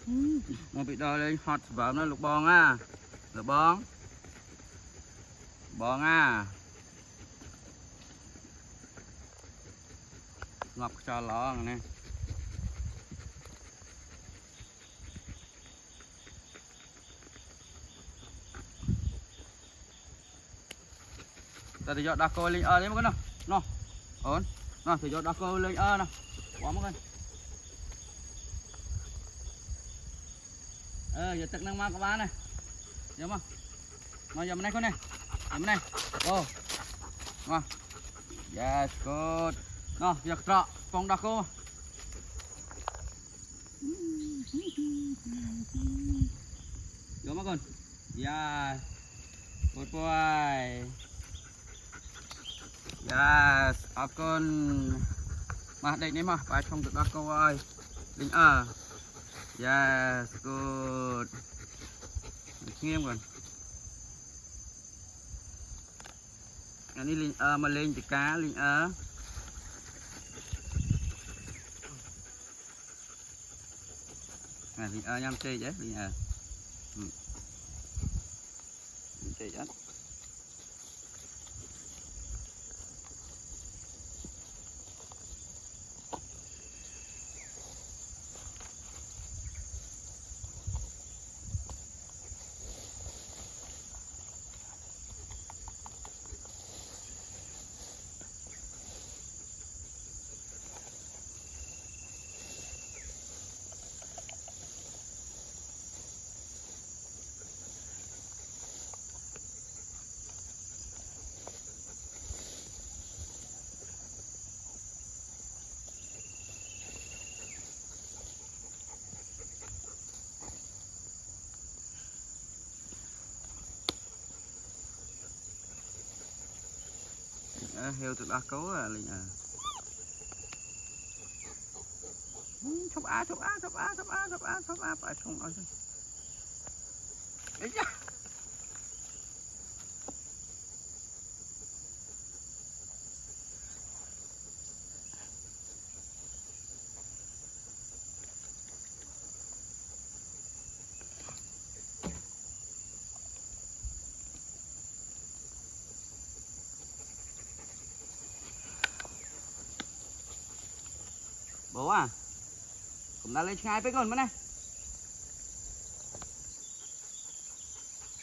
một bị đo lên hot vào nó lục bòn á, lục bòn bòn á, ngọc cho lọ nè. Ta thì cho đa cô lên đấy mà con nào, nó ổn, nó thì cho đa cô lên nào, quá mất con. Giờទឹកnăng mang các bạn này, nhớ không? Nó giờ bên này con này, giờ bên này, ô, ngon, yes good, nó giờ trọ, phong đa cô, nhớ không con? Yeah, good boy. Yes, akon mah đây này mà phải không được đa cô ơi, linh yes good, nghiêm rồi. Anh đi linh mà lên thì cá linh linh nhâm chơi chứ linh chơi chứ. Heo từ đa cố linh chụp phải không nói ấy da bố cũng đã lên ngay với con mà này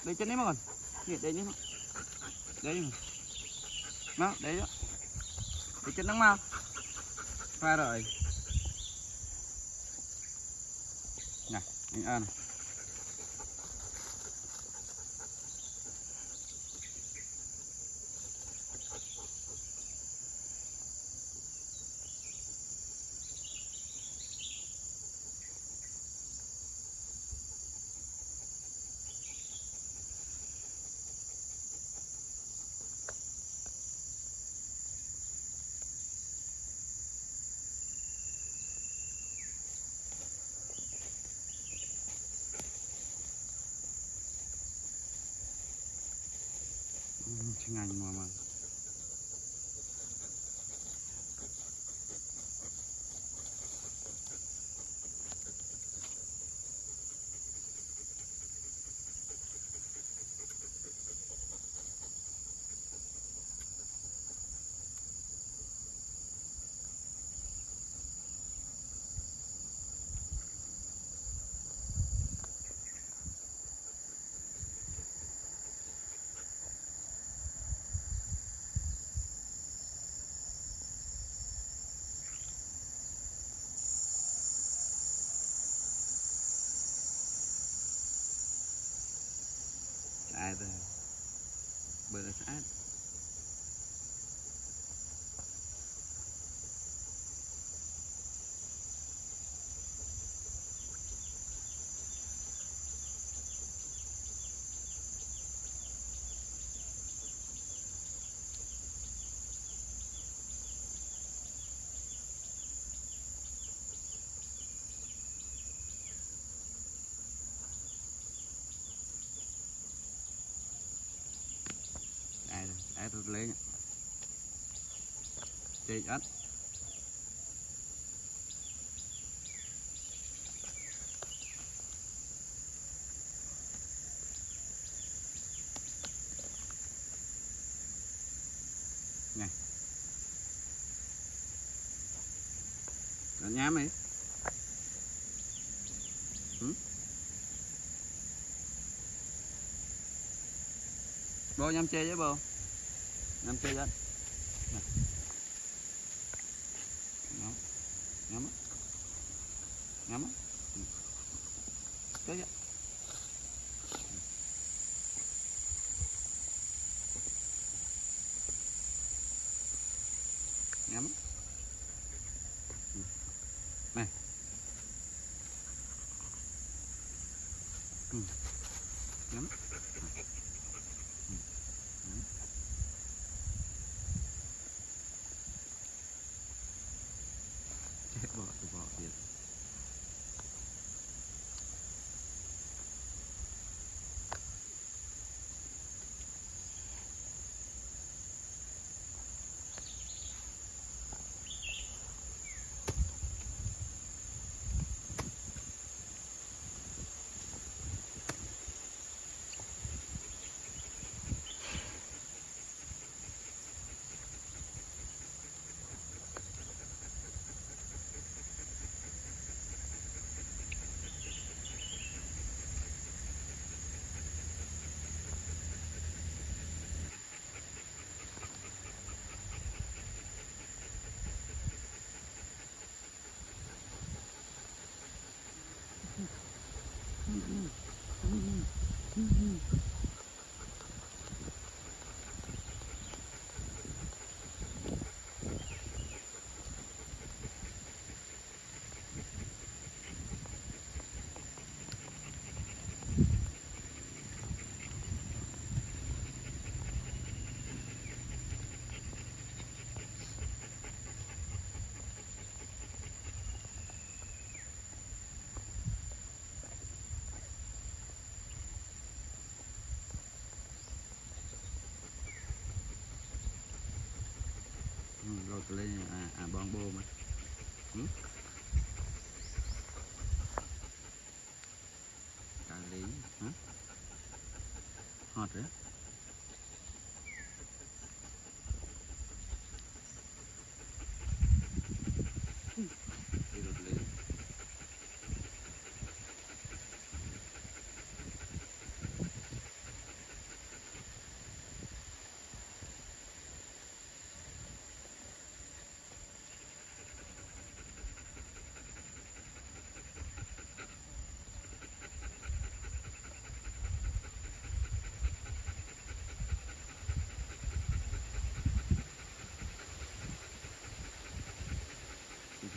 đây chân đấy mà còn đây nhé đấy nó đấy đó đây chân nắng mau pha rồi này anh này. Ngành mà ai rồi bữa sát ai tôi lấy chơi ếch nhám ấy bò nhám chê chứ bò nhám chê vậy nhám nhám nhám chê vậy nhắm này nhắm bỏ tiền rồi lên bong bô mà cà lý hả hot đấy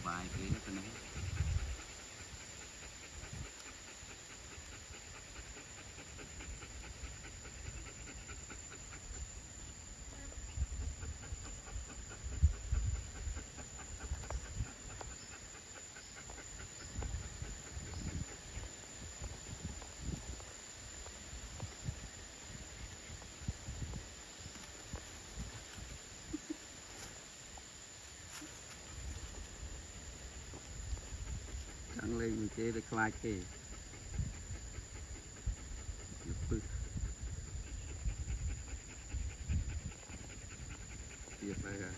vài cái nó này căng lên chế để khai kì việc này à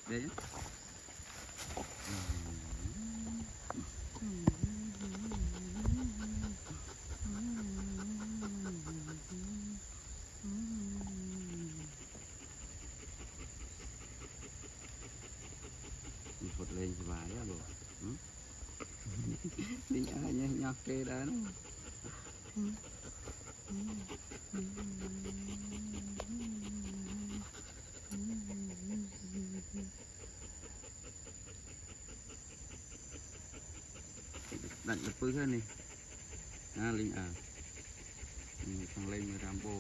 đấy phật lên vài á bộ đi nhá kê đó đặt lập bự hơn này linh thằng lên Rambo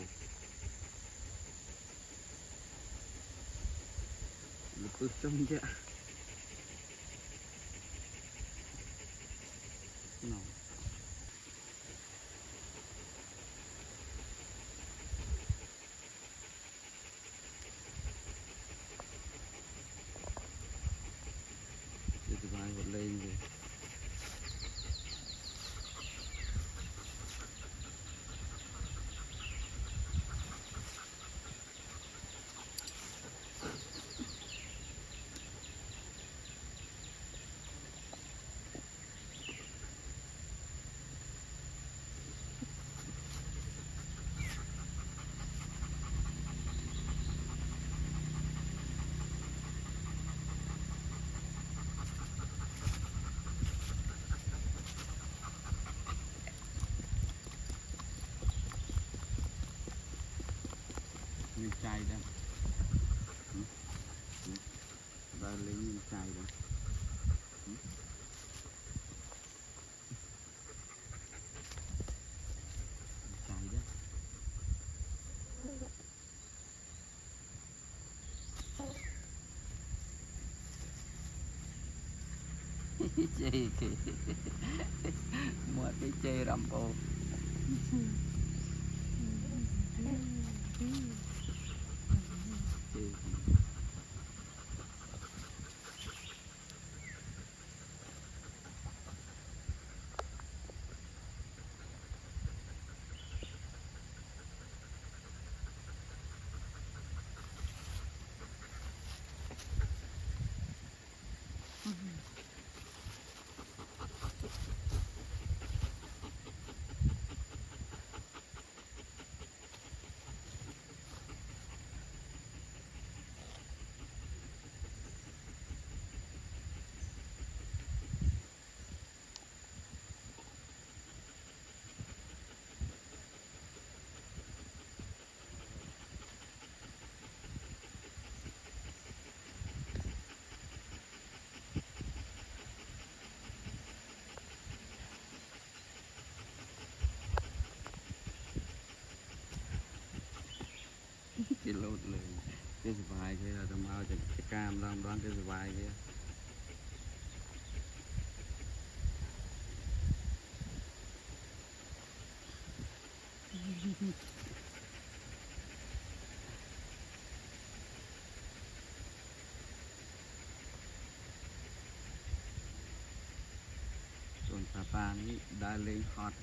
lập bự trong chứ chạy đây và lấy mình chạy đây chạy đấy chơi kì một cái chơi Rambo chơi cái lộtเลยcáiสบายthế là tao mauจะกล้ามลองร้องcáiสบายkiaส่วนปลานี่ได้เลยฮอต